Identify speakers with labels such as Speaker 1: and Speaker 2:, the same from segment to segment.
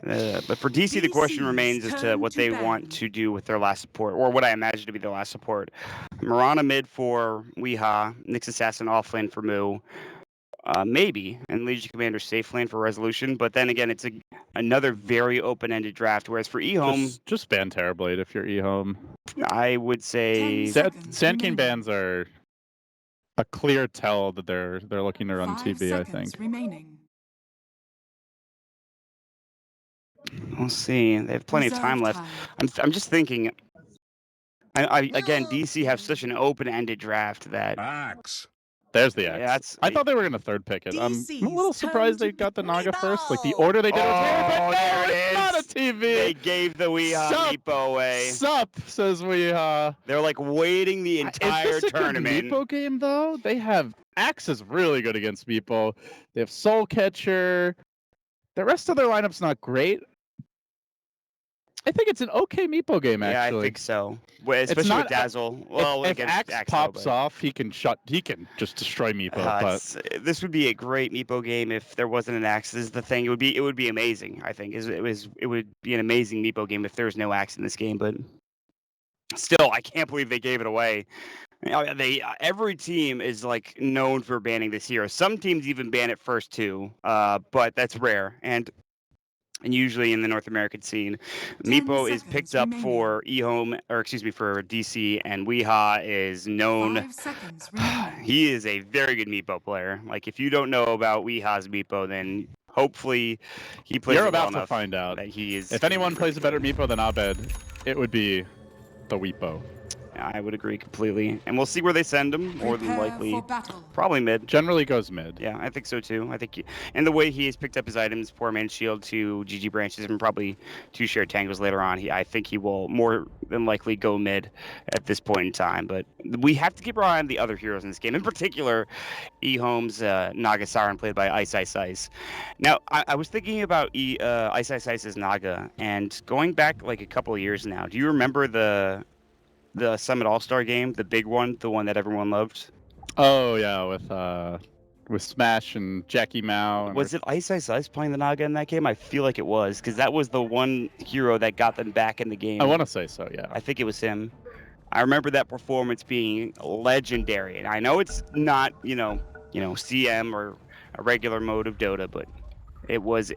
Speaker 1: But for DC, the question remains as to what they want to do with their last support, or what I imagine to be their last support. Mirana mid for Weeha, Nyx Assassin off lane for Mu, maybe, and Legion Commander safe lane for Resolution. But then again, it's another very open-ended draft. Whereas for Ehome,
Speaker 2: just ban Terrorblade if you're Ehome.
Speaker 1: I would say
Speaker 2: Sand King bans are a clear tell that they're looking to run TB. I think.
Speaker 3: Remaining.
Speaker 1: We'll see. They have plenty of time left. I'm just thinking. Again, DC have such an open-ended draft that.
Speaker 4: Axe.
Speaker 2: There's the X. I thought they were going to third pick it. I'm a little surprised they got the Naga first. Like the order they did was weird, but no, it's not a TV.
Speaker 1: They gave the Weeha Meepo away.
Speaker 2: Sup, says Weeha.
Speaker 1: They're like waiting the entire
Speaker 2: Is this
Speaker 1: tournament.
Speaker 2: A good Meepo game though? They have Axe is really good against Meepo. They have Soul Catcher. The rest of their lineup's not great. I think it's an okay Meepo game, actually.
Speaker 1: Yeah, I think so. Especially with Dazzle. Well,
Speaker 2: if Axe pops off, he can just destroy Meepo. But
Speaker 1: this would be a great Meepo game if there wasn't an Axe. This is the thing. It would be amazing. I think it would be an amazing Meepo game if there was no Axe in this game. But still, I can't believe they gave it away. Every team is like known for banning this hero. Some teams even ban it first too, but that's rare. And usually in the North American scene, Meepo is picked up for Ehome, or excuse me, for DC, and Weeha is known. He is a very good Meepo player. Like if you don't know about Weeha's Meepo, then hopefully he plays.
Speaker 2: You're about to find out
Speaker 1: that he is.
Speaker 2: If anyone plays a better Meepo than Abed, it would be the Weepo.
Speaker 1: I would agree completely. And we'll see where they send him. More than likely, probably mid.
Speaker 2: Generally goes mid.
Speaker 1: Yeah, I think so too. I think, and the way he has picked up his items, Poor Man's Shield to GG Branches and probably 2 shared tangles later on, I think he will more than likely go mid at this point in time. But we have to keep our eye on the other heroes in this game. In particular, Ehome's Naga Siren played by Ice Ice Ice. Now, I was thinking about Ice Ice Ice's Naga, and going back like a couple of years now, do you remember the Summit All-Star game, the big one, the one that everyone loved?
Speaker 2: Oh yeah, with Smash and Jackie Mao.
Speaker 1: Was it Ice Ice Ice playing the Naga in that game? I feel like it was, because that was the one hero that got them back in the game.
Speaker 2: I want to say so, yeah.
Speaker 1: I think it was him. I remember that performance being legendary, and I know it's not, CM or a regular mode of Dota, but it was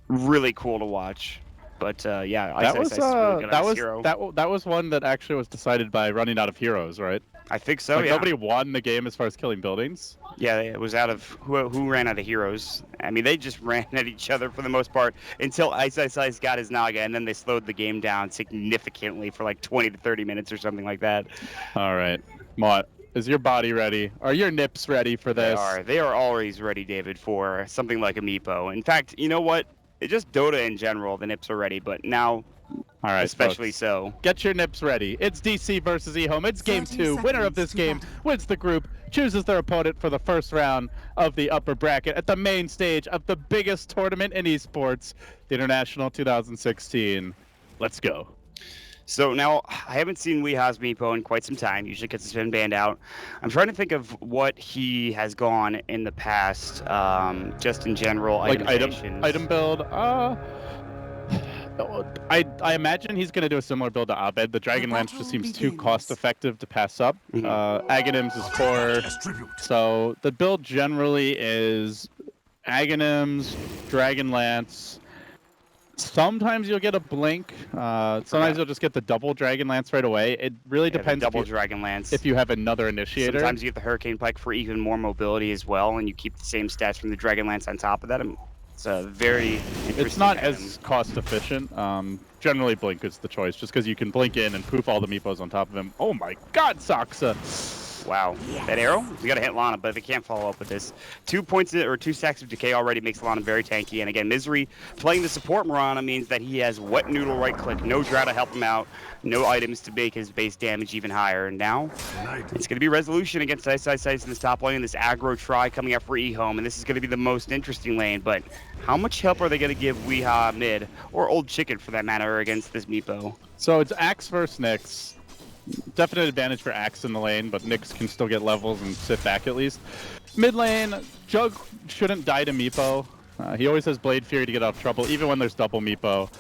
Speaker 1: really cool to watch. But yeah, Ice Ice Ice is really good hero.
Speaker 2: That was one that actually was decided by running out of heroes, right?
Speaker 1: I think so.
Speaker 2: Like
Speaker 1: yeah.
Speaker 2: Nobody won the game as far as killing buildings.
Speaker 1: Yeah, it was out of who ran out of heroes. I mean, they just ran at each other for the most part until Ice Ice Ice got his Naga, and then they slowed the game down significantly for like 20 to 30 minutes or something like that.
Speaker 2: All right, Mott, is your body ready? Are your nips ready for this?
Speaker 1: They are always ready, David, for something like a Meepo. In fact, you know what? It's just Dota in general, the nips are ready, but now,
Speaker 2: all right,
Speaker 1: especially
Speaker 2: folks,
Speaker 1: so.
Speaker 2: Get your nips ready. It's DC versus Ehome. It's game 2. Winner of this game wins the group, chooses their opponent for the first round of the upper bracket at the main stage of the biggest tournament in esports, the International 2016. Let's go.
Speaker 1: So now, I haven't seen Weeha's Meepo in quite some time, usually because it's been banned out. I'm trying to think of what he has gone in the past, just in general.
Speaker 2: Like item build? I imagine he's going to do a similar build to Abed. The Dragon Lance just seems too cost-effective to pass up. Aghanims is core. So the build generally is Aghanims, Dragon Lance. Sometimes you'll get a blink. Sometimes you'll just get the double Dragon Lance right away. It really depends.
Speaker 1: Double Dragon Lance.
Speaker 2: If you have another initiator.
Speaker 1: Sometimes you get the Hurricane Pike for even more mobility as well, and you keep the same stats from the Dragon Lance on top of that. It's a very interesting
Speaker 2: It's not
Speaker 1: item.
Speaker 2: as cost efficient. Generally, blink is the choice, just because you can blink in and poof all the meepos on top of him. Oh my God, Saksa!
Speaker 1: Wow, that arrow? We gotta hit Lana, but they can't follow up with this. 2 points or 2 stacks of decay already makes Lana very tanky, and again, Misery playing the support Mirana means that he has wet noodle right click, no Drow to help him out, no items to make his base damage even higher, and now it's gonna be Resolution against Ice Ice Ice in this top lane, this aggro try coming up for Ehome, and this is gonna be the most interesting lane, but how much help are they gonna give Weeha mid, or Old Chicken for that matter, against this Meepo?
Speaker 2: So it's Axe versus Nyx. Definite advantage for Axe in the lane, but Nyx can still get levels and sit back at least. Mid lane, Jug shouldn't die to Meepo. He always has Blade Fury to get out of trouble, even when there's double Meepo.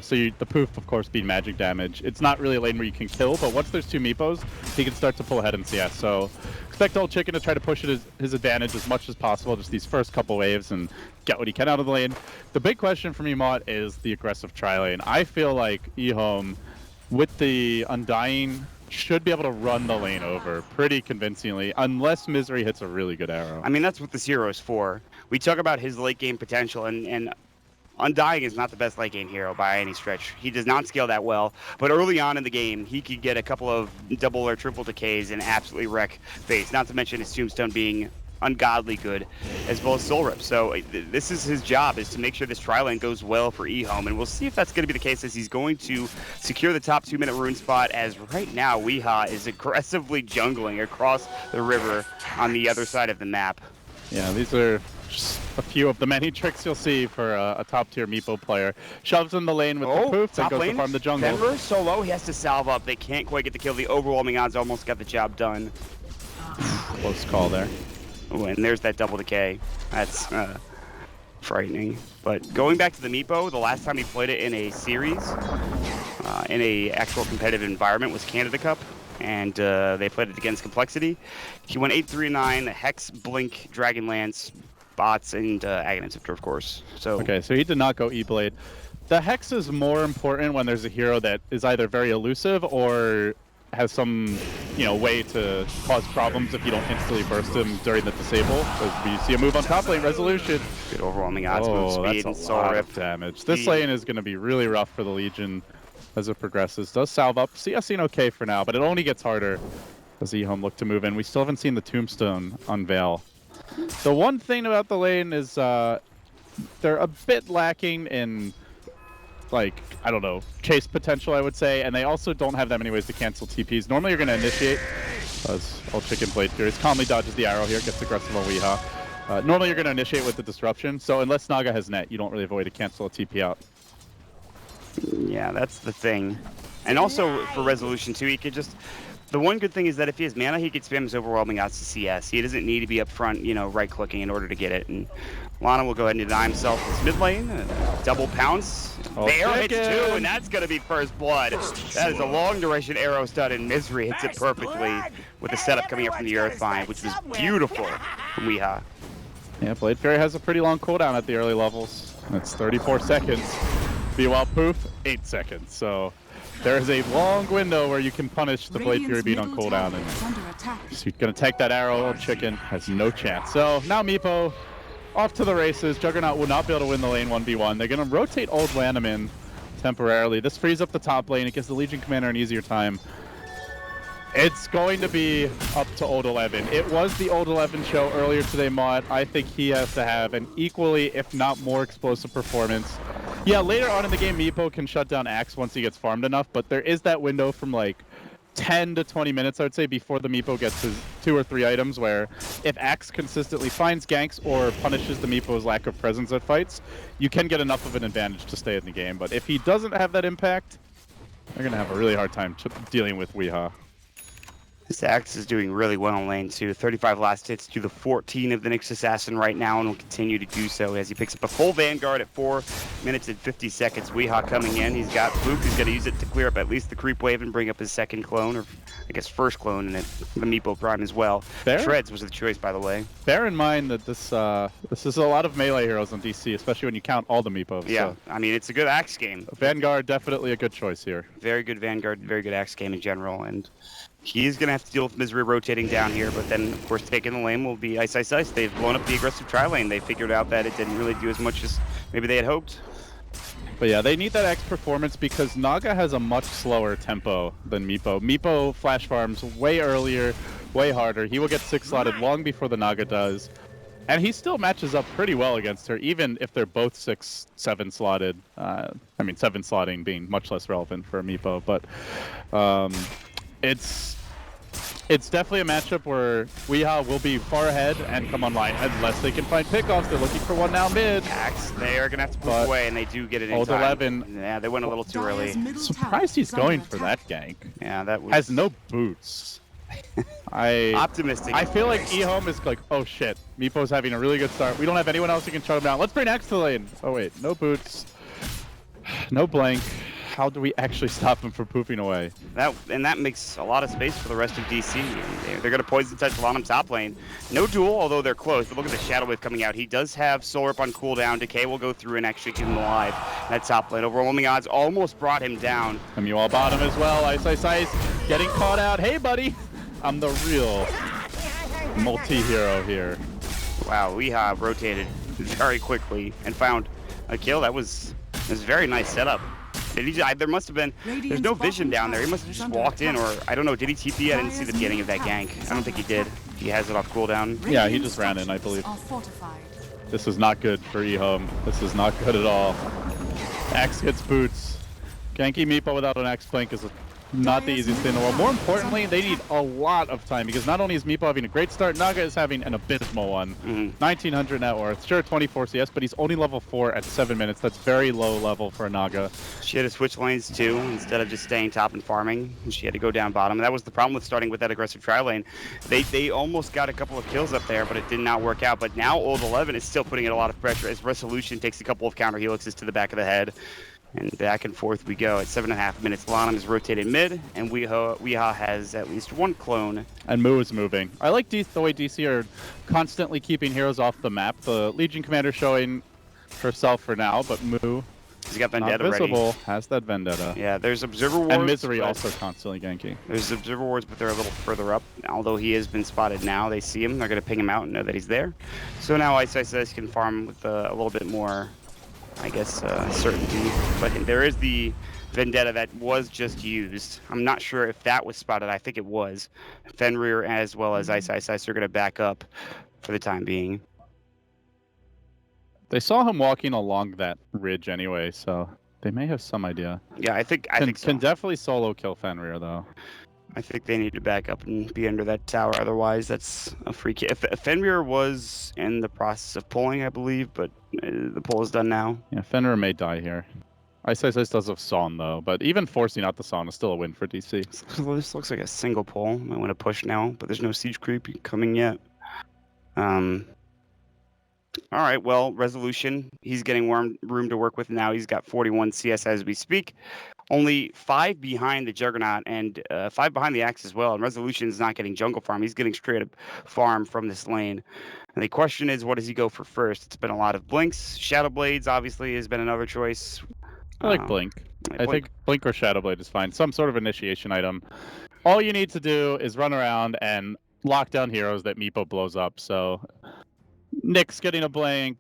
Speaker 2: The poof, of course, being magic damage. It's not really a lane where you can kill, but once there's 2 Meepos, he can start to pull ahead in CS. So expect Old Chicken to try to push it his advantage as much as possible, just these first couple waves, and get what he can out of the lane. The big question for me, Mott, is the aggressive tri-lane. I feel like Ehome, with the Undying, should be able to run the lane over pretty convincingly, unless Misery hits a really good arrow.
Speaker 1: I mean, that's what this hero is for. We talk about his late game potential, and Undying is not the best late game hero by any stretch. He does not scale that well, but early on in the game, he could get a couple of double or triple decays and absolutely wreck face. Not to mention his Tombstone being ungodly good, as well as Soul Rip. So this is his job, is to make sure this tri-lane goes well for Ehome, and we'll see if that's going to be the case, as he's going to secure the top 2-minute rune spot, as right now Weeha is aggressively jungling across the river on the other side of the map.
Speaker 2: Yeah, these are just a few of the many tricks you'll see for a top-tier Meepo player. Shoves in the lane with the poof, then goes to farm the jungle.
Speaker 1: Denver solo, he has to salve up. They can't quite get the kill. The overwhelming odds almost got the job done.
Speaker 2: Close call there.
Speaker 1: Oh, and there's that double decay. That's frightening. But going back to the Meepo, the last time he played it in a series, in a actual competitive environment, was Canada Cup, and they played it against Complexity. He went 8-3-9, Hex, Blink, Dragonlance, bots, and Aghanim Scepter, of course. So
Speaker 2: okay, so he did not go E-Blade. The Hex is more important when there's a hero that is either very elusive or has some, way to cause problems if you don't instantly burst him during the disable. As we see a move on top lane, Resolution.
Speaker 1: Good overwhelming odds, move speed, and Soul Rip
Speaker 2: damage. This lane is going to be really rough for the Legion as it progresses. Does salve up. CS seen okay for now, but it only gets harder as Ehome look to move in. We still haven't seen the Tombstone unveil. The one thing about the lane is they're a bit lacking in, I don't know, chase potential, I would say, and they also don't have that many ways to cancel TPs. Normally you're going to initiate, as Old Chicken Blade Furious calmly dodges the arrow here, gets aggressive on Weeha. Normally you're going to initiate with the disruption, so unless Naga has net, you don't really have a way to cancel a TP out.
Speaker 1: Yeah, that's the thing. And also for Resolution too, he could just... The one good thing is that if he has mana, he could spam his overwhelming odds to CS. He doesn't need to be up front, right-clicking in order to get it. And Lana will go ahead and deny himself this mid lane. Double pounce. There hits 2, and that's going to be first blood. That is a long-duration arrow stud, and Misery hits it perfectly with the setup coming up from the Earthbind, which was beautiful from Weeha.
Speaker 2: Yeah, Blade Fury has a pretty long cooldown at the early levels. It's 34 seconds. Meanwhile, poof, 8 seconds. So there is a long window where you can punish the Blade Fury being on cooldown. And so you're going to take that arrow. Old Chicken has no chance. So now Meepo off to the races. Juggernaut will not be able to win the lane 1v1. They're going to rotate Old Lanham in temporarily. This frees up the top lane. It gives the Legion Commander an easier time. It's going to be up to Old 11. It was the Old 11 show earlier today, Mott. I think he has to have an equally, if not more, explosive performance. Yeah, later on in the game, Meepo can shut down Axe once he gets farmed enough, but there is that window from 10 to 20 minutes, I would say, before the Meepo gets his 2 or 3 items, where if Axe consistently finds ganks or punishes the Meepo's lack of presence at fights, you can get enough of an advantage to stay in the game. But if he doesn't have that impact, they're going to have a really hard time dealing with Weeha.
Speaker 1: This Axe is doing really well in lane 2. 35 last hits to the 14 of the Nyx Assassin right now, and will continue to do so as he picks up a full Vanguard at 4 minutes and 50 seconds. Weeha coming in. He's got Fluke, who's going to use it to clear up at least the creep wave and bring up his second clone, or I guess first clone in it, the Meepo Prime as well. Shreds was the choice, by the way.
Speaker 2: Bear in mind that this is a lot of melee heroes on DC, especially when you count all the Meepos.
Speaker 1: Yeah,
Speaker 2: so.
Speaker 1: I mean, it's a good Axe game.
Speaker 2: Vanguard, definitely a good choice here.
Speaker 1: Very good Vanguard, very good Axe game in general, and he's going to have to deal with Misery rotating down here, but then, of course, taking the lane will be Ice Ice Ice. They've blown up the aggressive tri-lane. They figured out that it didn't really do as much as maybe they had hoped.
Speaker 2: But yeah, they need that X performance because Naga has a much slower tempo than Meepo. Meepo flash farms way earlier, way harder. He will get 6-slotted long before the Naga does. And he still matches up pretty well against her, even if they're both 6-7 slotted. 7 slotting being much less relevant for Meepo, but it's definitely a matchup where Weeha will be far ahead and come online unless they can find pickoffs. They're looking for one now mid.
Speaker 1: Axe, they are going to have to push away, and they do get it in
Speaker 2: Old
Speaker 1: time.
Speaker 2: 11.
Speaker 1: Yeah, they went a little too early.
Speaker 2: Surprised he's going for that gank.
Speaker 1: Yeah, that was...
Speaker 2: Has no boots.
Speaker 1: Optimistic.
Speaker 2: I feel like Ehome is like, oh shit, Meepo's having a really good start. We don't have anyone else who can shut him down. Let's bring X to the lane. Oh wait, no boots, no blank. How do we actually stop him from pooping away?
Speaker 1: That makes a lot of space for the rest of DC. They're going to poison touch Lanham top lane. No duel, although they're close. But look at the Shadow Wave coming out. He does have Solar Up on cooldown. Decay will go through and actually keep him alive. That top lane, overwhelming odds, almost brought him down.
Speaker 2: You all bottom as well. Ice, getting caught out. Hey, buddy, I'm the real multi-hero here.
Speaker 1: Wow, Weehaw rotated very quickly and found a kill. That was a very nice setup. There must have been, there's no vision down there. He must have just walked in, or I don't know, did he TP? I didn't see the beginning of that gank. I don't think he did. He has it off cooldown.
Speaker 2: Yeah, he just ran in, I believe. This is not good for Ehome. This is not good at all. X hits boots. Ganky Meepo without an X flank is not the easiest thing in the world. More importantly, they need a lot of time because not only is Meepo having a great start, Naga is having an abysmal one. 1900 net worth, sure 24 CS, but he's only level 4 at 7 minutes. That's very low level for a Naga.
Speaker 1: She had to switch lanes too, instead of just staying top and farming. She had to go down bottom. And that was the problem with starting with that aggressive tri lane. They almost got a couple of kills up there, but it did not work out. But now Old 11 is still putting in a lot of pressure as Resolution takes a couple of counter helixes to the back of the head. And back and forth we go at 7.5 minutes. Lanham is rotated mid, and Weehaw has at least one clone.
Speaker 2: And Moo is moving. I like the way DC are constantly keeping heroes off the map. The Legion Commander showing herself for now, but Moo,
Speaker 1: he's got Vendetta
Speaker 2: not visible,
Speaker 1: ready.
Speaker 2: has that Vendetta.
Speaker 1: Yeah, there's Observer Wards.
Speaker 2: And Misery also constantly ganking.
Speaker 1: There's Observer Wards, but they're a little further up. Although he has been spotted now, they see him. They're going to ping him out and know that he's there. So now Ice can farm with a little bit more, I guess, certainty. But there is the Vendetta that was just used. I'm not sure if that was spotted. I think it was. Fenrir as well as Ice are going to back up for the time being.
Speaker 2: They saw him walking along that ridge anyway, so they may have some idea.
Speaker 1: Yeah, I think so.
Speaker 2: Can definitely solo kill Fenrir, though.
Speaker 1: I think they need to back up and be under that tower. Otherwise, that's a free kill. If Fenrir was in the process of pulling, I believe, but the pull is done now.
Speaker 2: Yeah, Fenrir may die here. Ice does have Son, though, but even forcing out the Son is still a win for DC.
Speaker 1: This looks like a single pull. I want to push now, but there's no siege creep coming yet. All right, well, Resolution, he's getting room to work with now. He's got 41 CS as we speak. Only 5 behind the Juggernaut and 5 behind the Axe as well. And Resolution's not getting jungle farm. He's getting straight up farm from this lane. And the question is, what does he go for first? It's been a lot of blinks. Shadow Blades, obviously, has been another choice.
Speaker 2: I like Blink. I think Blink or Shadow Blade is fine. Some sort of initiation item. All you need to do is run around and lock down heroes that Meepo blows up. So Nick's getting a Blink.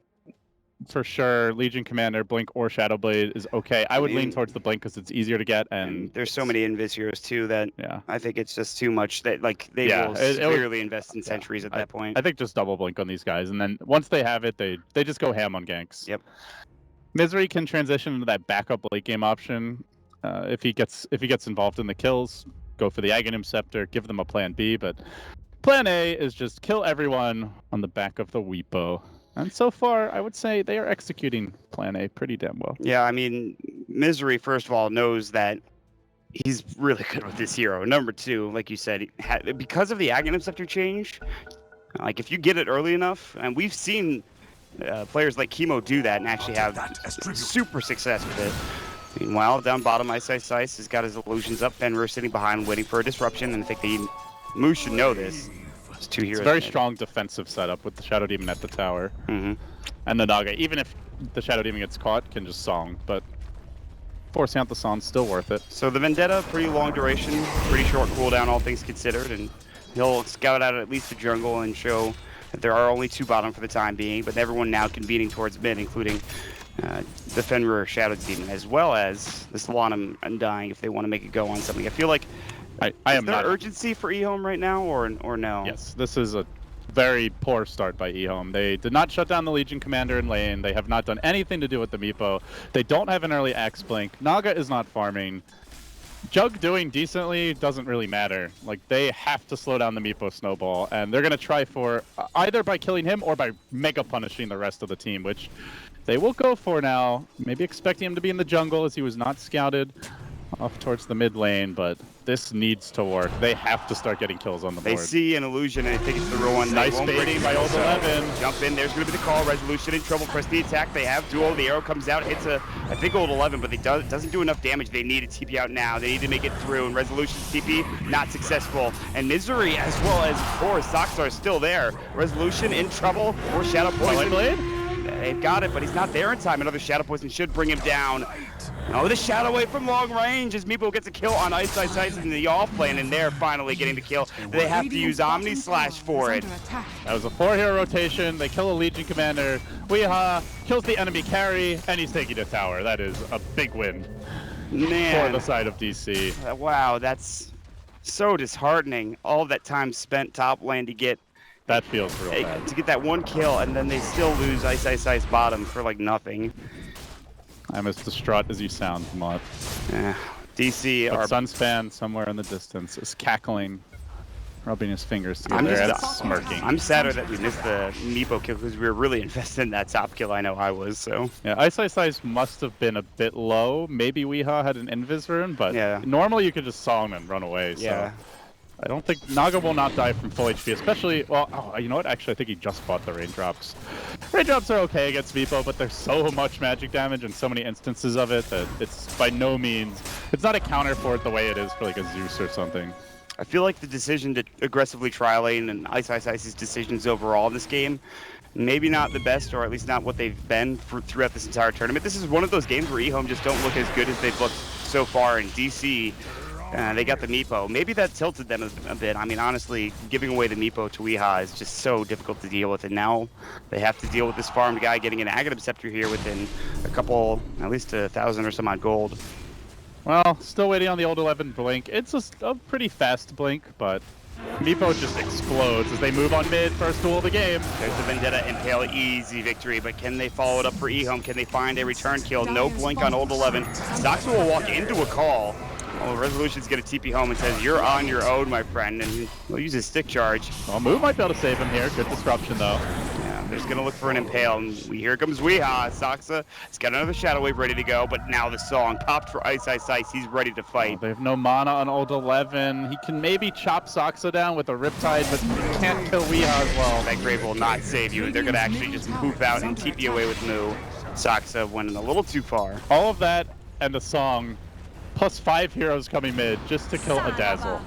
Speaker 2: For sure, Legion Commander, Blink or Shadow Blade is okay. I would lean towards the Blink because it's easier to get, and
Speaker 1: there's so many Invis heroes too that I think it's just too much. That they will severely invest in sentries at that point.
Speaker 2: I think just double Blink on these guys, and then once they have it, they just go ham on ganks.
Speaker 1: Yep.
Speaker 2: Misery can transition into that backup late game option if he gets involved in the kills. Go for the Aghanim Scepter, give them a plan B, but plan A is just kill everyone on the back of the Weepo. And so far, I would say they are executing Plan A pretty damn well.
Speaker 1: Yeah, I mean, Misery, first of all, knows that he's really good with this hero. Number 2, like you said, because of the Aghanim Scepter change, like if you get it early enough, and we've seen players like Chemo do that and actually have super success with it. Meanwhile, down bottom, Ice has got his illusions up. Fenrir sitting behind, waiting for a disruption, and I think the Moose should know this. It's a very
Speaker 2: strong defensive setup with the Shadow Demon at the tower. And the Naga, even if the Shadow Demon gets caught, can just song, but forcing out the song's still worth it.
Speaker 1: So the Vendetta, pretty long duration, pretty short cooldown, all things considered, and he'll scout out at least the jungle and show that there are only 2 bottom for the time being, but everyone now convening towards mid, including the Fenrir Shadow Demon, as well as this Lanham Undying if they want to make it go on something. I feel like
Speaker 2: I am
Speaker 1: there
Speaker 2: not
Speaker 1: urgency for Ehome right now, or no?
Speaker 2: Yes, this is a very poor start by Ehome. They did not shut down the Legion Commander in lane. They have not done anything to do with the Meepo. They don't have an early Axe Blink. Naga is not farming. Jug doing decently doesn't really matter. Like, they have to slow down the Meepo snowball, and they're going to try for either by killing him or by mega punishing the rest of the team, which they will go for now. Maybe expecting him to be in the jungle as he was not scouted. Off towards the mid lane, but this needs to work. They have to start getting kills on the board.
Speaker 1: They see an illusion and they think it's the real one.
Speaker 2: Nice baiting by Old 11.
Speaker 1: Jump in. There's going to be the call. Resolution in trouble. Press the attack. They have duel. The arrow comes out. Hits I think Old 11, but it doesn't do enough damage. They need a TP out now. They need to make it through. And Resolution's TP not successful. And Misery as well as, of course, Sox are still there. Resolution in trouble. Or Shadow Poison. They've got it, but he's not there in time. Another Shadow Poison should bring him down. Oh, the Shadow Wave from long range as Meepo gets a kill on Ice in the off lane, and they're finally getting the kill. They have to use Omni Slash for it.
Speaker 2: That was a 4-hero rotation. They kill a Legion commander. Weehaw kills the enemy carry, and he's taking the tower. That is a big win for the side of DC.
Speaker 1: Wow, that's so disheartening. All that time spent top lane to get
Speaker 2: that feels real bad.
Speaker 1: To get that one kill, and then they still lose Ice bottom for like nothing.
Speaker 2: I'm as distraught as you sound, Mutt.
Speaker 1: Yeah, DC
Speaker 2: but
Speaker 1: are...
Speaker 2: Sunspan somewhere in the distance is cackling, rubbing his fingers together and smirking.
Speaker 1: I'm sadder that we missed the Meepo kill because we were really invested in that top kill. I know I was, so...
Speaker 2: Yeah, Ice must have been a bit low. Maybe Weehaw had an Invis rune, but normally you could just song and run away, so... Yeah. I don't think Naga will not die from full HP, especially, well, you know what? Actually, I think he just bought the Raindrops. Raindrops are okay against Meepo, but there's so much magic damage and so many instances of it that it's by no means, it's not a counter for it the way it is for like a Zeus or something.
Speaker 1: I feel like the decision to aggressively tri-lane and Ice's decisions overall in this game, maybe not the best, or at least not what they've been throughout this entire tournament. This is one of those games where Ehome just don't look as good as they've looked so far in DC. They got the Meepo. Maybe that tilted them a bit. I mean, honestly, giving away the Meepo to Weehaw is just so difficult to deal with. And now they have to deal with this farmed guy getting an Aghanim Scepter here within a couple, at least 1,000 or some odd gold.
Speaker 2: Well, still waiting on the Old 11 blink. It's a pretty fast blink, but Meepo just explodes as they move on mid, first duel of the game.
Speaker 1: There's the Vendetta Impale, easy victory, but can they follow it up for Ehome? Can they find a return kill? No blink on Old 11. Stoxa will walk into a call. Well, Resolution's going to TP home and says, "You're on your own, my friend," and he'll use his stick charge.
Speaker 2: Well, Moo might be able to save him here. Good disruption, though.
Speaker 1: Yeah, they're just going to look for an Impale, and here comes Weehaw. Stoxa has got another Shadow Wave ready to go, but now the song popped for Ice. He's ready to fight.
Speaker 2: They have no mana on Old 11. He can maybe chop Stoxa down with a Riptide, but he can't kill Weehaw as well.
Speaker 1: That Grave will not save you. They're going to actually just poof out and TP away with Moo. Stoxa went a little too far.
Speaker 2: All of that and the song, plus 5 heroes coming mid just to kill a Dazzle.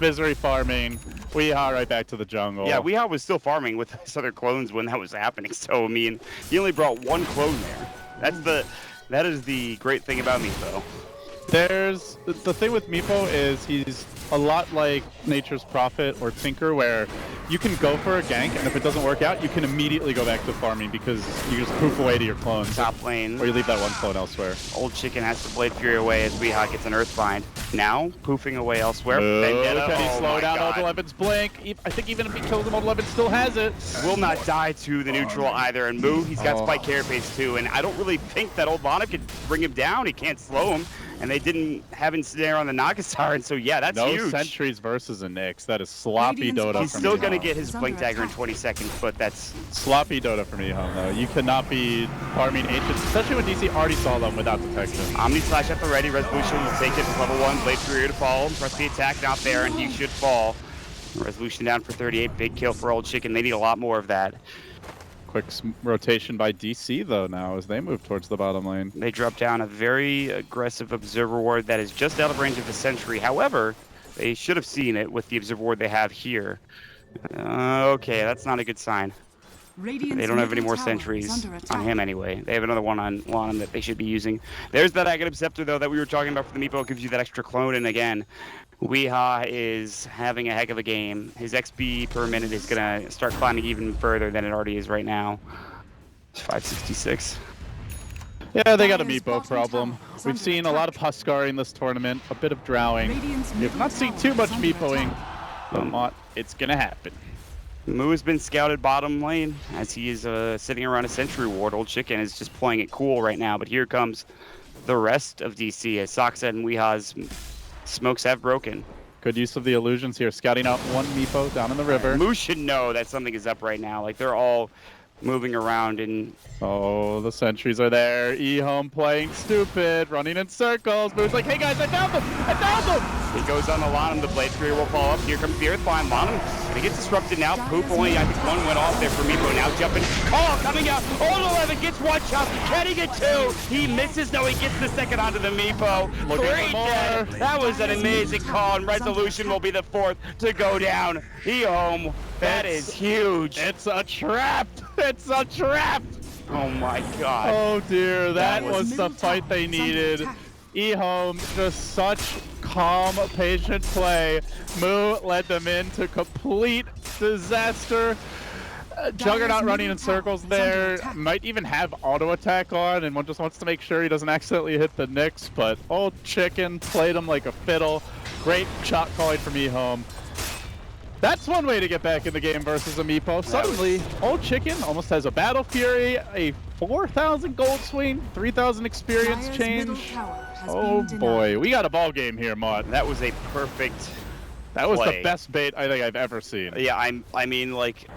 Speaker 2: Misery farming, Weehaw right back to the jungle.
Speaker 1: Yeah, Weehaw was still farming with his other clones when that was happening. So I mean, he only brought one clone there. That is the great thing about Meepo.
Speaker 2: There's the thing with Meepo is he's a lot like Nature's Prophet or Tinker, where you can go for a gank, and if it doesn't work out, you can immediately go back to farming because you just poof away to your clones.
Speaker 1: Top lane.
Speaker 2: Or you leave that one clone elsewhere.
Speaker 1: Old Chicken has to Blade Fury away as Weehaw gets an Earthbind. Now, poofing away elsewhere.
Speaker 2: Vendetta. Can he slow down Old 11's blink? I think even if he kills him, Old 11 still has it.
Speaker 1: Will not die to the neutral either. And Moo, he's got Spike Carapace too, and I don't really think that Old Lana could bring him down. He can't slow him. And they didn't have Ensnare on the Nagastar, and so yeah, that's huge.
Speaker 2: No sentries versus a Nyx. That is sloppy Dota.
Speaker 1: He's still going to get his Blink Dagger in 20 seconds, but that's...
Speaker 2: Sloppy Dota from Ehome, though. You cannot be farming Ancients, especially when DC already saw them without detection.
Speaker 1: Omni Slash at the ready. Resolution will take it. Level 1, Blade Fury to fall. Press the attack, not there, and he should fall. Resolution down for 38. Big kill for Old Chicken. They need a lot more of that.
Speaker 2: Quick rotation by DC, though, now, as they move towards the bottom lane.
Speaker 1: They drop down a very aggressive Observer Ward that is just out of range of the Sentry. However, they should have seen it with the Observer Ward they have here. Okay, that's not a good sign. They don't have any more sentries on him anyway. They have another one on him that they should be using. There's that Aghanim Scepter, though, that we were talking about for the Meepo. It gives you that extra clone, and again, Weehaw is having a heck of a game. His XP per minute is going to start climbing even further than it already is right now. It's 566.
Speaker 2: Yeah, they got a Meepo problem. We've seen a lot of Huskar in this tournament, a bit of Drowing. We've not seen too much Meepoing, but it's going to happen.
Speaker 1: Moo has been scouted bottom lane as he is sitting around a Sentry Ward. Old Chicken is just playing it cool right now, but here comes the rest of DC as Soxa and Weehaw's smokes have broken.
Speaker 2: Good use of the illusions here, scouting out one Meepo down in the river.
Speaker 1: Moo should know that something is up right now. Like, they're all moving around and
Speaker 2: oh, the sentries are there. Ehome playing stupid, running in circles. Boo's like, hey guys, I found them! I found them!
Speaker 1: he goes on the Lonum. The Blade Fury will fall up. Here comes the Earthbind. Lonum, and he gets disrupted now. Poop only, I think one went off there for Meepo. Now jumping. Oh, coming out. Old 11 gets one shot. Can he get two? He misses. No, he gets the second onto the Meepo. Three dead. That was an amazing call, and Resolution will be the fourth to go down. Ehome, that is huge.
Speaker 2: It's a trap! It's a trap!
Speaker 1: Oh my god.
Speaker 2: Oh dear, that was the fight they needed. Ehome, just such calm, patient play. Moo led them into complete disaster. Juggernaut running in circles there. Might even have auto attack on, and one just wants to make sure he doesn't accidentally hit the Nyx, but Old Chicken played him like a fiddle. Great shot calling from Ehome. That's one way to get back in the game versus a Meepo. Suddenly, Old Chicken almost has a Battle Fury, a 4,000 gold swing, 3,000 experience change. Oh boy, we got a ball game here, Maud.
Speaker 1: That was a perfect
Speaker 2: That was
Speaker 1: play.
Speaker 2: the best bait I think I've ever seen.
Speaker 1: Yeah, I mean, like,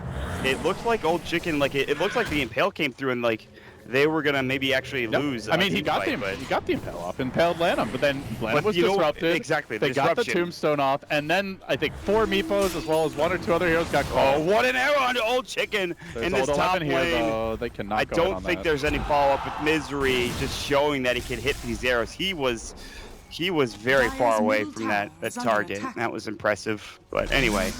Speaker 1: it looked like Old Chicken, like, it looked like the Impale came through and, like, they were gonna maybe actually lose.
Speaker 2: I mean, he got the Impale off, Impaled Lanham, but then Lanham was disrupted.
Speaker 1: Exactly,
Speaker 2: they got the Tombstone off, and then I think 4 Meepos as well as 1 or 2 other heroes got called.
Speaker 1: Oh, what an arrow onto Old Chicken in this top lane.
Speaker 2: Here, though. They cannot
Speaker 1: I don't think there's any follow-up with Misery, just showing that he could hit these arrows. He was very far away from that target. That was impressive. But anyway,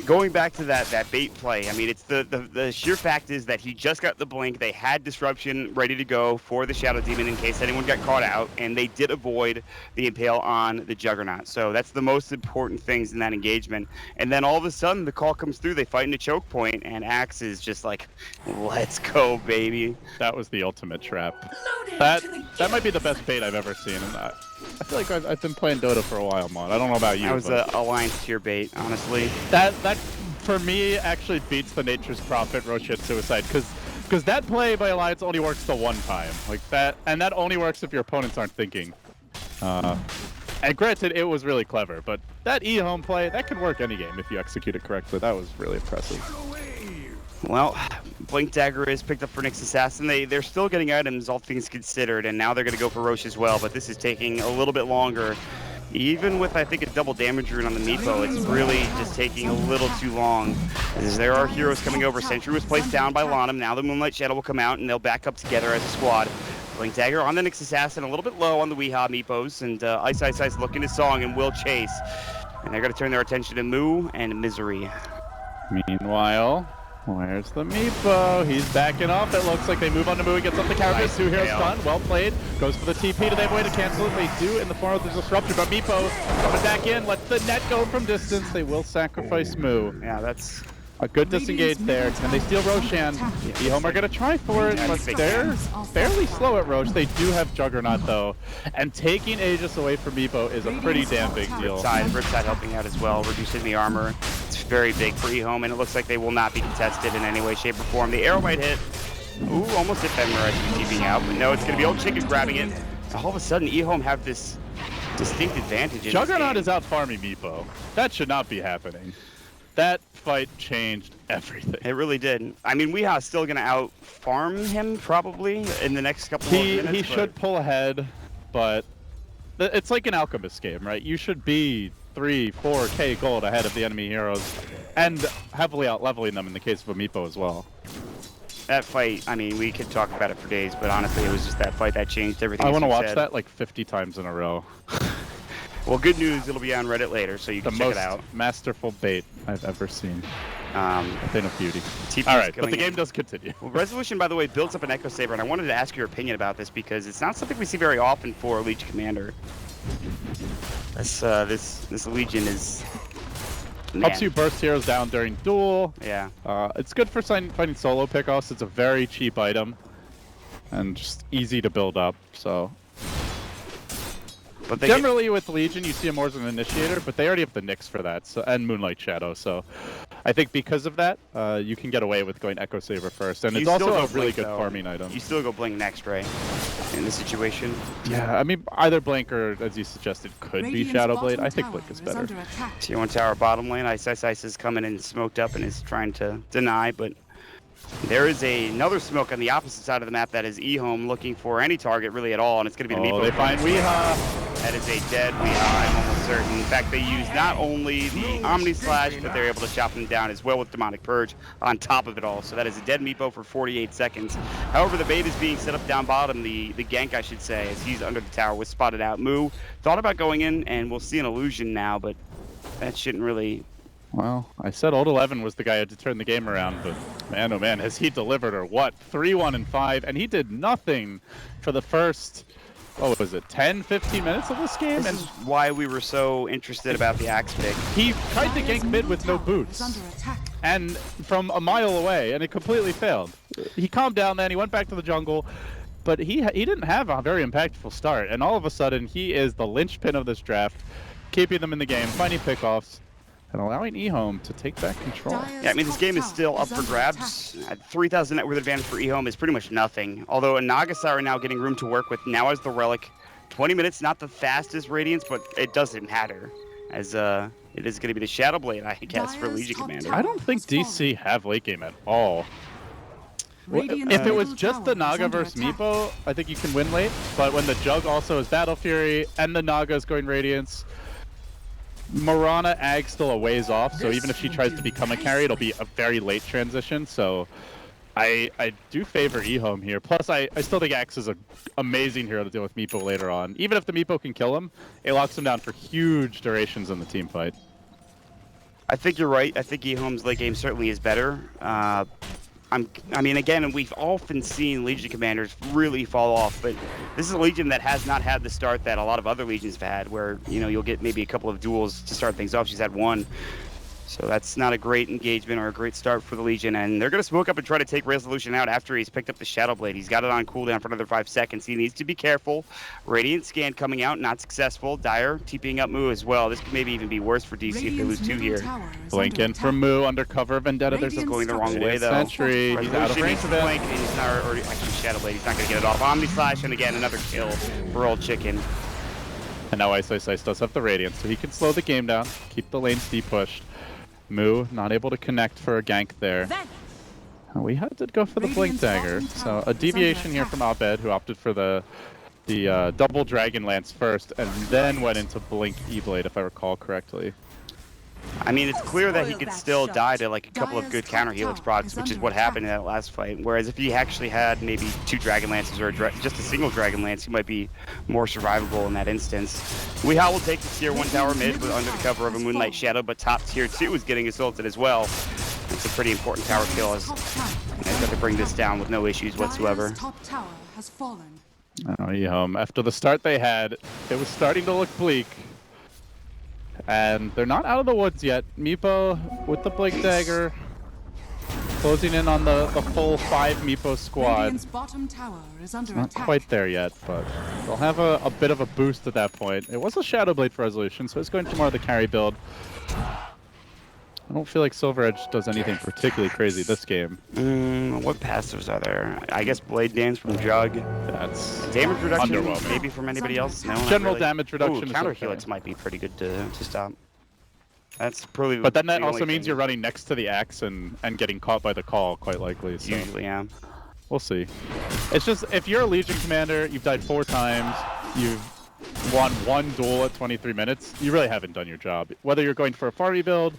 Speaker 1: going back to that bait play, I mean, it's the sheer fact is that he just got the blink. They had disruption ready to go for the Shadow Demon in case anyone got caught out, and they did avoid the Impale on the Juggernaut. So that's the most important things in that engagement. And then all of a sudden, the call comes through. They fight in a choke point, and Axe is just like, let's go, baby.
Speaker 2: That was the ultimate trap. That might be the best bait I've ever seen. And I feel like I've been playing Dota for a while, Mon. I don't know about you.
Speaker 1: That was a Alliance tier bait, honestly.
Speaker 2: That for me actually beats the Nature's Prophet Roshan Suicide because that play by Alliance only works the one time, like that, and that only works if your opponents aren't thinking. And granted, it was really clever, but that Ehome play that can work any game if you execute it correctly. That was really impressive.
Speaker 1: Well, Blink Dagger is picked up for Nyx Assassin. They're still getting items, all things considered, and now they're going to go for Roche as well, but this is taking a little bit longer. Even with, I think, a double damage rune on the Meepo, it's really just taking a little too long. As there are heroes coming over. Sentry was placed down by Lonum. Now the Moonlight Shadow will come out, and they'll back up together as a squad. Blink Dagger on the Nyx Assassin, a little bit low on the Weehaw Meepos, and Ice looking to Song and will chase. And they're going to turn their attention to Moo and Misery.
Speaker 2: Meanwhile, where's the Meepo? He's backing off. It looks like they move on to Moo. He gets up the Carapace. 2 heroes stun. Well played. Goes for the TP. Do they have a way to cancel it? They do in the form of the Disruptor. But Meepo coming back in. Lets the net go from distance. They will sacrifice Moo.
Speaker 1: Yeah, that's
Speaker 2: a good disengage there. Can they steal Roshan? Ehome are going to try for it, but they're fairly slow at Roche. They do have Juggernaut, though. And taking Aegis away from Meepo is a pretty damn big deal.
Speaker 1: Riptide helping out as well, reducing the armor. It's very big for Ehome, and it looks like they will not be contested in any way, shape, or form. The arrow might hit. Ooh, almost hit Fenrir as he's TPing out, but no, it's going to be Old Chicken grabbing it. All of a sudden, Ehome have this distinct advantage.
Speaker 2: Juggernaut is out farming Meepo. That should not be happening. That fight changed everything.
Speaker 1: It really did. I mean, Weeha's still going to out-farm him, probably, in the next couple of minutes.
Speaker 2: He should pull ahead, but it's like an Alchemist game, right? You should be 3-4k gold ahead of the enemy heroes, and heavily out-leveling them in the case of a Meepo as well.
Speaker 1: That fight, I mean, we could talk about it for days, but honestly, it was just that fight that changed everything.
Speaker 2: I want to watch that like 50 times in a row.
Speaker 1: Well, good news, it'll be on Reddit later, so you can check it out.
Speaker 2: The most masterful bait I've ever seen. A thing of beauty.
Speaker 1: TP's
Speaker 2: all right, but the game does continue.
Speaker 1: Well, Resolution, by the way, builds up an Echo Saber, and I wanted to ask your opinion about this because it's not something we see very often for Legion Commander. This Legion is...
Speaker 2: Helps you burst heroes down during duel.
Speaker 1: Yeah.
Speaker 2: It's good for finding solo pickoffs. It's a very cheap item and just easy to build up, so... But generally with Legion, you see him more as an initiator, but they already have the Nyx for that, so, and Moonlight Shadow. So I think because of that, you can get away with going Echo Saber first, and it's also a really good farming item.
Speaker 1: You still go Blink next, right? In this situation.
Speaker 2: Yeah, I mean either Blink or, as you suggested, could be Shadow Blade. I think Blink is better.
Speaker 1: T1 tower bottom lane. Ice is coming in smoked up and is trying to deny, but There is another smoke on the opposite side of the map that is Ehome looking for any target really at all, and it's going to be the Meepo.
Speaker 2: They find Weeha.
Speaker 1: That is a dead Weeha, I'm almost certain. In fact, they use not only the Omni Slash, but they're able to chop him down as well with Demonic Purge on top of it all. So that is a dead Meepo for 48 seconds. However, the bait is being set up down bottom, the gank, I should say, as he's under the tower, was spotted out. Moo thought about going in, and we'll see an illusion now, but that shouldn't really...
Speaker 2: Well, I said Old 11 was the guy who had to turn the game around, but man, oh man, has he delivered or what? 3-1 and 5, and he did nothing for the first, what was it, 10, 15 minutes of this game?
Speaker 1: This is why we were so interested about the Axe pick.
Speaker 2: He tried to gank mid with no boots, and from a mile away, and it completely failed. He calmed down then, he went back to the jungle, but he didn't have a very impactful start, and all of a sudden, he is the linchpin of this draft, keeping them in the game, finding pickoffs, and allowing Ehome to take back control.
Speaker 1: Yeah, I mean, this game is still up for grabs. At 3,000 net worth advantage for Ehome is pretty much nothing. Although a Nagasara now getting room to work with now as the Relic. 20 minutes, not the fastest Radiance, but it doesn't matter. As it is going to be the Shadow Blade, I guess, for Legion Commander.
Speaker 2: I don't think DC have late game at all. If it was just the Naga versus Meepo, I think you can win late. But when the Jug also is Battle Fury and the Naga is going Radiance, Mirana Ag still a ways off, so even if she tries to become a carry, it'll be a very late transition. So I do favor Ehome here. Plus, I still think Axe is an amazing hero to deal with Meepo later on. Even if the Meepo can kill him, it locks him down for huge durations in the team fight.
Speaker 1: I think you're right. I think Ehome's late game certainly is better. I mean, again, we've often seen Legion commanders really fall off, but this is a Legion that has not had the start that a lot of other Legions have had, where, you know, you'll get maybe a couple of duels to start things off. She's had one. So that's not a great engagement or a great start for the Legion, and they're going to smoke up and try to take Resolution out after he's picked up the Shadow Blade. He's got it on cooldown for another 5 seconds. He needs to be careful. Radiant Scan coming out, not successful. Dire TPing up Moo as well. This could maybe even be worse for DC if they lose 2 here.
Speaker 2: Blink in for Moo under cover of Vendetta. There's a
Speaker 1: going the wrong way, though.
Speaker 2: Sentry. He's out of range of it.
Speaker 1: Blink, and he's not, or actually Shadow Blade. He's not going to get it off. Omni Slash, and again, another kill for Old Chicken.
Speaker 2: And now Ice does have the Radiance, so he can slow the game down, keep the lanes de-pushed. Moo not able to connect for a gank there. We had to go for the Blink Dagger, so a deviation here from Abed, who opted for the double Dragon Lance first, and then went into Blink E-Blade, if I recall correctly.
Speaker 1: I mean, it's clear that he could still die to like a couple of good counter helix procs, which is what happened in that last fight. Whereas if he actually had maybe 2 Dragon Lances or just a single Dragon Lance, he might be more survivable in that instance. Weeha will take the tier 1 tower mid under the cover of a Moonlight Shadow, but top tier 2 is getting assaulted as well. It's a pretty important tower kill as they've got to bring this down with no issues whatsoever.
Speaker 2: Ehome, after the start they had, it was starting to look bleak. And they're not out of the woods yet. Meepo with the Blink Dagger, closing in on the full 5 Meepo squad. Not quite there yet, but they'll have a bit of a boost at that point. It was a Shadow Blade for Resolution, so it's going to more of the carry build. I don't feel like Silver Edge does anything particularly crazy this game.
Speaker 1: What passives are there? I guess Blade Dance from Jug.
Speaker 2: That's
Speaker 1: damage reduction, maybe from anybody else? No,
Speaker 2: general damage reduction.
Speaker 1: Ooh, counter helix might be pretty good to stop. That's probably.
Speaker 2: But then that also means you're running next to the Axe and getting caught by the call, quite likely. So.
Speaker 1: Usually, yeah.
Speaker 2: We'll see. It's just, if you're a Legion commander, you've died 4 times, you've won 1 duel at 23 minutes, you really haven't done your job. Whether you're going for a farmy build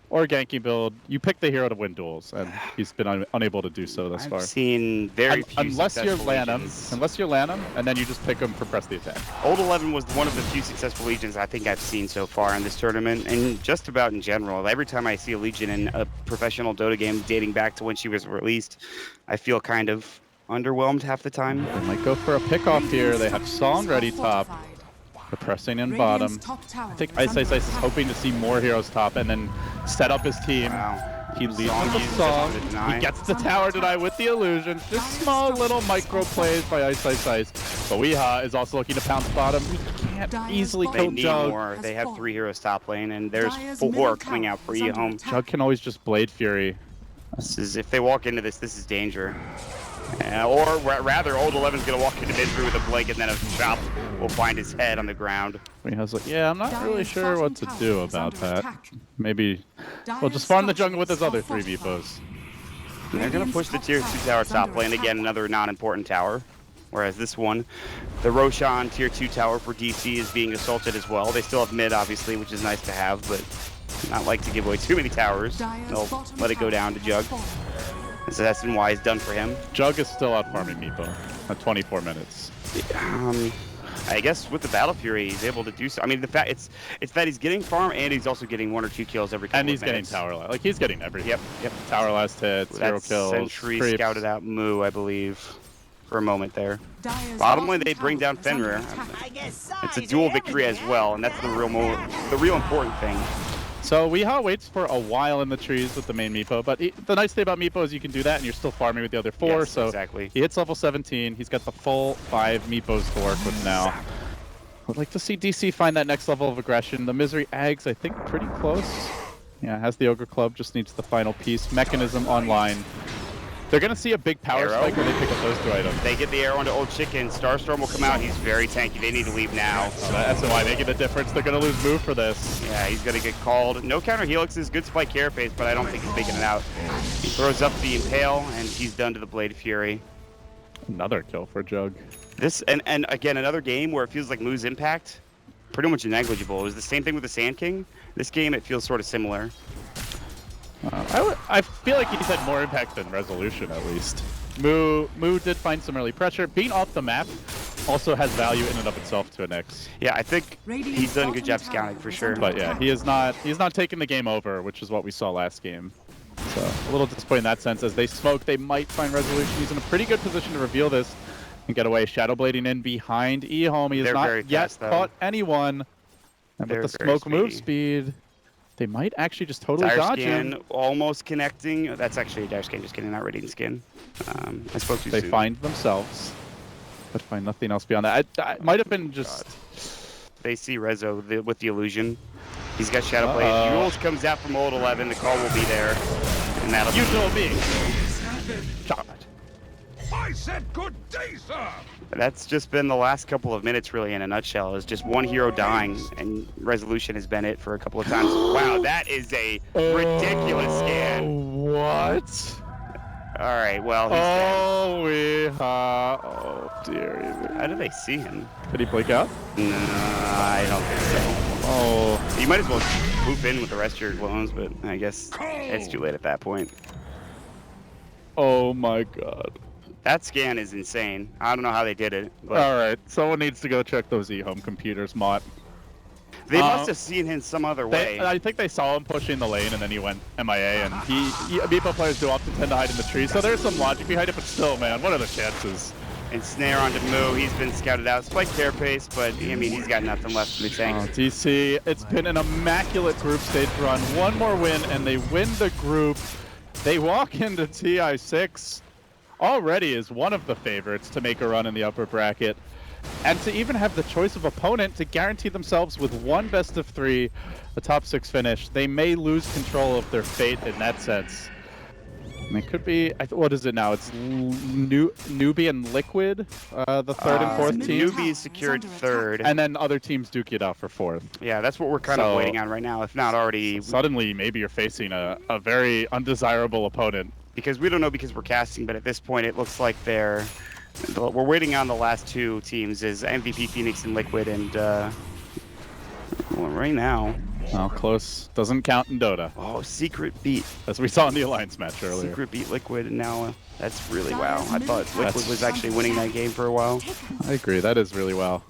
Speaker 2: or a ganky build, you pick the hero to win duels, and he's been unable to do so thus far.
Speaker 1: I've seen very few
Speaker 2: unless you're
Speaker 1: Legions.
Speaker 2: Unless you're Lanham, and then you just pick him for press the attack.
Speaker 1: Old 11 was one of the few successful Legions I think I've seen so far in this tournament, and just about in general. Every time I see a Legion in a professional Dota game dating back to when she was released, I feel kind of underwhelmed half the time.
Speaker 2: They might go for a pickoff here. They have Song ready top. They're pressing in bottom. I think Ice is hoping to see more heroes top and then set up his team.
Speaker 1: Wow.
Speaker 2: He leads with the Song. He gets the tower deny with the illusion. Just small little micro plays by Ice. But Weeha is also looking to pounce bottom. He can't easily kill Jug.
Speaker 1: More. They have 3 heroes top lane, and there's 4 coming out for Ehome.
Speaker 2: Jug can always just Blade Fury.
Speaker 1: This is, if they walk into this is danger. Or rather, Old 11's going to walk into mid-through with a blink, and then a chop will find his head on the ground.
Speaker 2: Weeha's like, yeah, I'm not really sure what to do about that. Maybe we'll just farm the jungle with his other 3 Meepos.
Speaker 1: And they're going to push the tier 2 tower top lane. Again, another non-important tower. Whereas this one, the Roshan tier 2 tower for DC is being assaulted as well. They still have mid, obviously, which is nice to have, but not like to give away too many towers. They'll let it go down to Jug. So that's why it's done for him.
Speaker 2: Jug is still out farming Meepo at 24 minutes.
Speaker 1: I guess with the Battle Fury, he's able to do so. I mean, the fact it's that he's getting farm and he's also getting 1 or 2 kills every couple of minutes.
Speaker 2: And he's getting tower, like he's getting everything.
Speaker 1: Yep.
Speaker 2: Tower last hit, 0 kills.
Speaker 1: Sentry
Speaker 2: creeps.
Speaker 1: scouted out Moo, I believe, for a moment there. Bottom lane, they bring down Fenrir. It's a dual victory as well, and that's the real important thing.
Speaker 2: So Weehaw waits for a while in the trees with the main Meepo, but the nice thing about Meepo is you can do that and you're still farming with the other 4,
Speaker 1: yes,
Speaker 2: so
Speaker 1: exactly.
Speaker 2: He hits level 17, he's got the full 5 Meepos to work with now. I'd like to see DC find that next level of aggression. The Misery Ags, I think, pretty close. Yeah, has the Ogre Club, just needs the final piece. Mechanism online. They're going to see a big power spike when they pick up those 2 items.
Speaker 1: They get the arrow into Old Chicken. Starstorm will come out. He's very tanky. They need to leave now.
Speaker 2: That's why making a difference. They're going to lose move for this.
Speaker 1: Yeah, he's going to get called. No counter helixes. Good spike carapace, but I don't think he's making it out. He throws up the Impale, and he's done to the Blade Fury.
Speaker 2: Another kill for Jug.
Speaker 1: This, and again, another game where it feels like Moo's impact, pretty much negligible. It was the same thing with the Sand King. This game, it feels sort of similar.
Speaker 2: I feel like he's had more impact than Resolution, at least. Moo did find some early pressure. Being off the map also has value in and of itself to an X.
Speaker 1: Yeah, I think he's done a good job scouting for sure.
Speaker 2: But yeah, he's not taking the game over, which is what we saw last game. So a little disappointing in that sense. As they smoke, they might find Resolution. He's in a pretty good position to reveal this and get away. Shadow Blading in behind Ehome. He has not yet caught anyone. And with the smoke move speed, they might actually just totally dodge him.
Speaker 1: Almost connecting. That's actually a Dire Skin, just kidding, not Radiant Skin. I spoke too soon.
Speaker 2: They find themselves, but find nothing else beyond that. It might have been just...
Speaker 1: They see Rezo with the illusion. He's got Shadow Blade. Jules comes out from old 11. The call will be there. And that'll
Speaker 2: you told me. Shot.
Speaker 3: I said good day, sir.
Speaker 1: That's just been the last couple of minutes, really, in a nutshell. Is just one hero dying, and Resolution has been it for a couple of times. Wow, that is a ridiculous scan.
Speaker 2: What?
Speaker 1: All right, well, he's
Speaker 2: dead. Oh, dear.
Speaker 1: How did they see him?
Speaker 2: Did he blink out?
Speaker 1: No, I don't think so.
Speaker 2: Oh.
Speaker 1: You might as well swoop in with the rest of your clones, but I guess it's too late at that point.
Speaker 2: Oh, my God.
Speaker 1: That scan is insane. I don't know how they did it. But
Speaker 2: all right, someone needs to go check those Ehome computers, Mott.
Speaker 1: They must have seen him some other way.
Speaker 2: I think they saw him pushing the lane, and then he went MIA. And Meepo players do often tend to hide in the trees, so there's some logic behind it. But still, man, what are the chances?
Speaker 1: And snare onto Moo. He's been scouted out. Spike carapace, but I mean, he's got nothing left in the tank.
Speaker 2: Oh, DC, it's been an immaculate group stage run. One more win, and they win the group. They walk into TI6. Already is one of the favorites to make a run in the upper bracket, and to even have the choice of opponent to guarantee themselves with one best of 3, a top 6 finish. They may lose control of their fate in that sense. And it could be, what is it now? It's Newbie and Liquid, the 3rd and 4th team.
Speaker 1: Newbie secured 3rd.
Speaker 2: And then other teams duke it out for 4th.
Speaker 1: Yeah, that's what we're kind of waiting on right now, if not already.
Speaker 2: Suddenly, maybe you're facing a very undesirable opponent.
Speaker 1: Because we don't know because we're casting, but at this point it looks like we're waiting on the last 2 teams is MVP Phoenix and Liquid, and right now.
Speaker 2: Well, close. Doesn't count in Dota.
Speaker 1: Oh, Secret beat.
Speaker 2: As we saw in the Alliance match earlier.
Speaker 1: Secret beat Liquid, and now that's really wow. I thought Liquid was actually winning that game for a while.
Speaker 2: I agree. That is really well.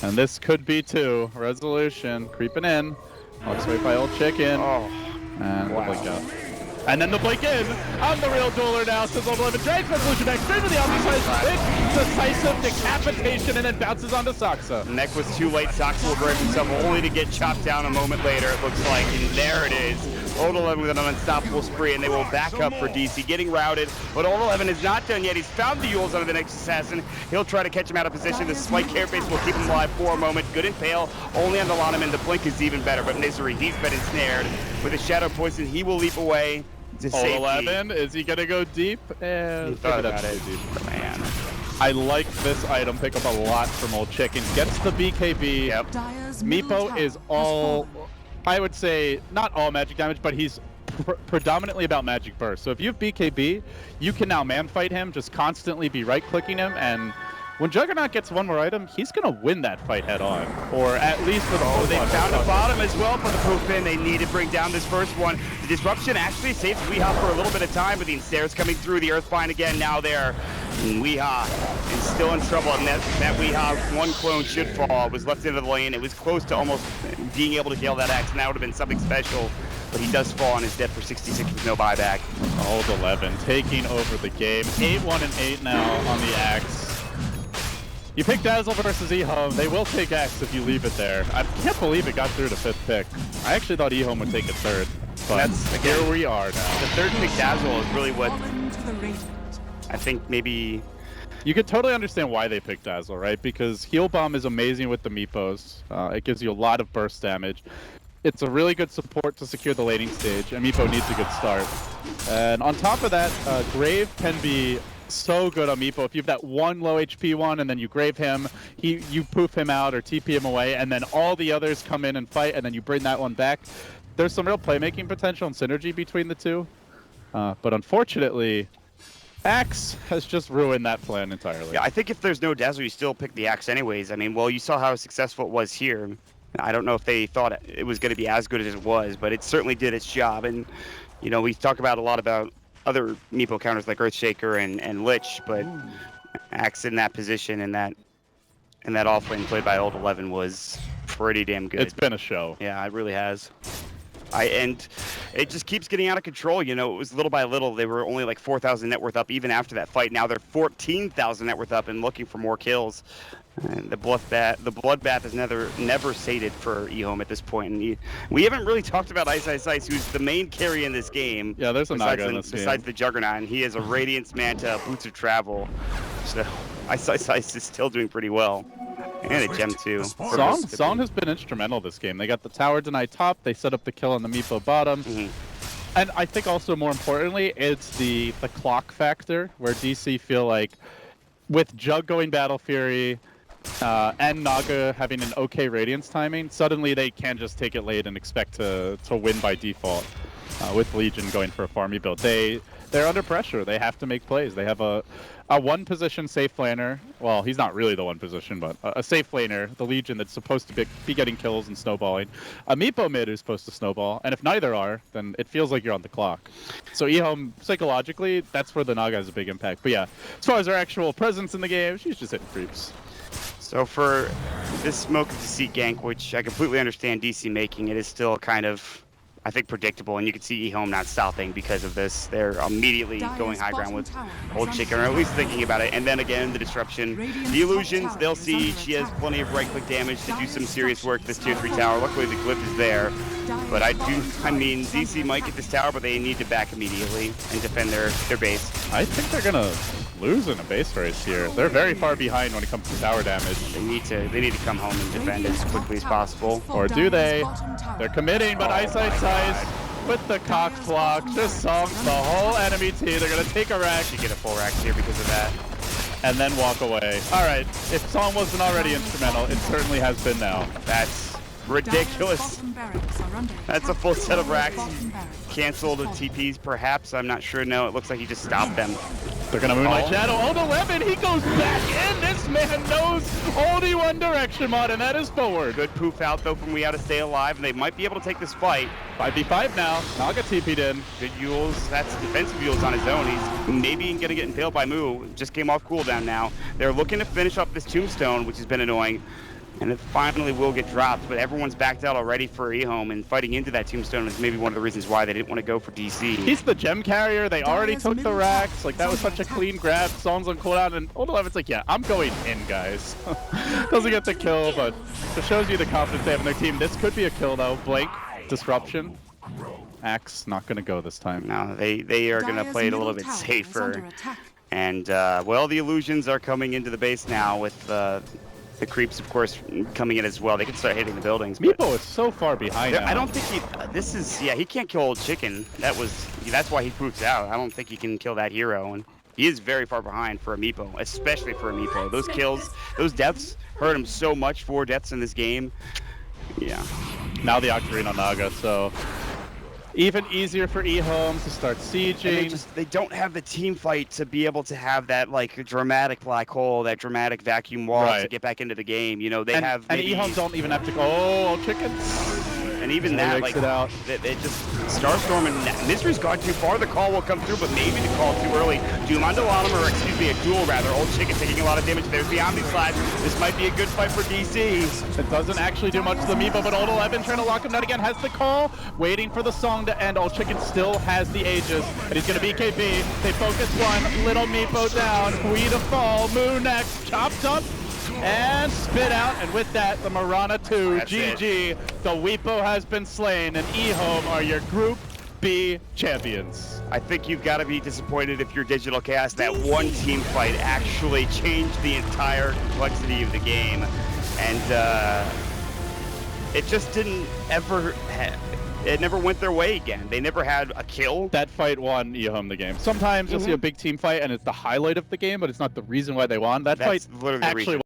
Speaker 2: And this could be 2. Resolution creeping in. Looks away by Old Chicken.
Speaker 1: Oh.
Speaker 2: And wow. Blink out. And then the blink in. I'm the real dueler now. Says Old 11. Drags Resolution back straight to the outside. Quick, decisive decapitation, and then bounces onto Saksa.
Speaker 1: Neck was too late. Saksa will break himself only to get chopped down a moment later, it looks like. And there it is. Old 11 with an unstoppable spree, and they will back up for DC. Getting routed, but Old 11 is not done yet. He's found the Yules under the next assassin. He'll try to catch him out of position. The spike carapace will keep him alive for a moment. Good Impale, only on the Lonaman. The blink is even better, but Misery, he's been ensnared. With a Shadow Poison, he will leap away.
Speaker 2: Old 11, is he gonna go deep? And
Speaker 1: he thought about it. Man.
Speaker 2: I like this item pick up a lot from Old Chicken. Gets the BKB.
Speaker 1: Yep.
Speaker 2: Meepo is all, I would say, not all magic damage, but he's predominantly about magic burst. So if you have BKB, you can now man fight him, just constantly be right-clicking him, and when Juggernaut gets one more item, he's going to win that fight head-on, or at least for the
Speaker 1: they found a bottom as well for the poof in. They need to bring down this first one. The disruption actually saves Weehaw for a little bit of time, but the ensnares coming through, the Earthbind again now there. Weehaw is still in trouble, and that Weehaw one clone should fall. Was left into the lane. It was close to almost being able to kill that Axe, and that would have been something special. But he does fall on his death for 66 with no buyback.
Speaker 2: Old 11 taking over the game. 8-1 and 8 now on the Axe. You pick Dazzle versus Ehome. They will take Axe if you leave it there. I can't believe it got through the 5th pick. I actually thought Ehome would take it 3rd. But here we are now.
Speaker 1: The 3rd pick Dazzle is really what I think maybe...
Speaker 2: You could totally understand why they picked Dazzle, right? Because Heal Bomb is amazing with the Meepos. It gives you a lot of burst damage. It's a really good support to secure the laning stage, and Meepo needs a good start. And on top of that, Grave can be so good on Meepo. If you have that one low HP one and then you Grave him, you poof him out or TP him away, and then all the others come in and fight, and then you bring that one back. There's some real playmaking potential and synergy between the two. But unfortunately, Axe has just ruined that plan entirely.
Speaker 1: Yeah, I think if there's no Dazzle, you still pick the Axe anyways. I mean, well, you saw how successful it was here. I don't know if they thought it was going to be as good as it was, but it certainly did its job. And, you know, we talk about a lot about other Meepo counters like Earthshaker and Lich, but Axe in that position and that offlane played by Old 11 was pretty damn good.
Speaker 2: It's been a show.
Speaker 1: Yeah, it really has. And it just keeps getting out of control. You know, it was little by little. They were only like 4,000 net worth up even after that fight. Now they're 14,000 net worth up and looking for more kills. And the bloodbath is never sated for Ehome at this point. And we haven't really talked about Ice, who's the main carry in this game.
Speaker 2: Yeah, there's a Naga in this game.
Speaker 1: Besides the Juggernaut, and he is a Radiance Manta, Boots of Travel. So Ice is still doing pretty well. And a gem too.
Speaker 2: Song has been instrumental this game. They got the tower denied top. They set up the kill on the Meepo bottom. And I think also more importantly, it's the clock factor where DC feel like with Jug going Battle Fury and Naga having an okay Radiance timing, suddenly they can just take it late and expect to win by default. With Legion going for a farmy build, they're under pressure. They have to make plays. They have a one position safe laner. Well, he's not really the one position, but a safe laner, the Legion, that's supposed to be getting kills and snowballing. A Meepo mid who's supposed to snowball, and if neither are, then it feels like you're on the clock. So Ehome, psychologically, that's where the Naga has a big impact. But yeah, as far as her actual presence in the game, she's just hitting creeps.
Speaker 1: So for this Smoke of Deceit gank, which I completely understand DC making, it is still kind of, I think, predictable, and you can see Ehome not stopping because of this. They're immediately going high ground with Old Chicken, or at least thinking about it. And then again, the disruption. The illusions, they'll see she has plenty of right-click damage to do some serious work, this tier 3 tower. Luckily, the glyph is there. But I mean, DC might get this tower, but they need to back immediately and defend their base.
Speaker 2: I think they're going to lose in a base race here. They're very far behind when it comes to tower damage.
Speaker 1: They need to come home and defend as quickly as possible.
Speaker 2: Or do they? They're committing, but Ice with the cock block just songs the whole enemy team. They're going to take a rack.
Speaker 1: You get a full rack here because of that.
Speaker 2: And then walk away. All right, if Song wasn't already instrumental, it certainly has been now.
Speaker 1: That's ridiculous. That's a full set of racks. Canceled TPs, perhaps. I'm not sure. No, it looks like he just stopped them.
Speaker 2: They're going to Moonlight Shadow. Old 11, he goes back in. This man knows only one direction, mod, and that is forward.
Speaker 1: Good poof out, though, from Weehaw to stay alive, and they might be able to take this fight.
Speaker 2: 5v5 now. Naga TP'd in.
Speaker 1: Good Yules. That's defensive Yules on his own. He's maybe going to get impaled by Moo. Just came off cooldown now. They're looking to finish up this Tombstone, which has been annoying. And it finally will get dropped, but everyone's backed out already for Ehome, and fighting into that Tombstone is maybe one of the reasons why they didn't want to go for DC.
Speaker 2: He's the gem carrier. They already took the racks. Like, that was such a clean grab. Song's on cooldown, and Old 11's like, yeah, I'm going in, guys. Doesn't get the kill, but it shows you the confidence they have in their team. This could be a kill, though. Blake, disruption. Axe not going to go this time.
Speaker 1: No, they are going to play it a little bit safer. And, well, the illusions are coming into the base now with the creeps, of course, coming in as well. They can start hitting the buildings.
Speaker 2: Meepo is so far behind now.
Speaker 1: I don't think he can't kill Old Chicken. That's why he poofs out. I don't think he can kill that hero, and he is very far behind for a Meepo, especially for a Meepo. Those kills, those deaths hurt him so much. 4 deaths in this game. Yeah.
Speaker 2: Now the Ocarina on Naga, so Even easier for Ehome to start sieging.
Speaker 1: They don't have the team fight to be able to have that like dramatic black hole, that dramatic vacuum wall to get back into the game. You know, they have maybe...
Speaker 2: And Ehome don't even have to go, oh, chickens.
Speaker 1: And even that, like, it just Starstorm and Misery's gone too far. The call will come through, but maybe the call too early. Doom on Delalam, or excuse me, a duel rather. Old Chicken taking a lot of damage. There's the Omni Slide. This might be a good fight for DC.
Speaker 2: It doesn't actually do much to the Meepo, but Old 11 trying to lock him down again. Has the call, waiting for the song to end. Old Chicken still has the Aegis, and he's going to BKB. They focus one. Little Meepo down. Hui to fall. Moo next. Chopped up. And spit out, and with that, the Marana 2,
Speaker 1: That's
Speaker 2: GG.
Speaker 1: it.
Speaker 2: The Weepo has been slain, and Ehome are your Group B champions.
Speaker 1: I think you've got to be disappointed if you're Digital Chaos. That one team fight actually changed the entire complexity of the game, and it just didn't ever it never went their way again. They never had a kill.
Speaker 2: That fight won Ehome the game. Sometimes you'll see a big team fight, and it's the highlight of the game, but it's not the reason why they won. That fight
Speaker 1: literally
Speaker 2: actually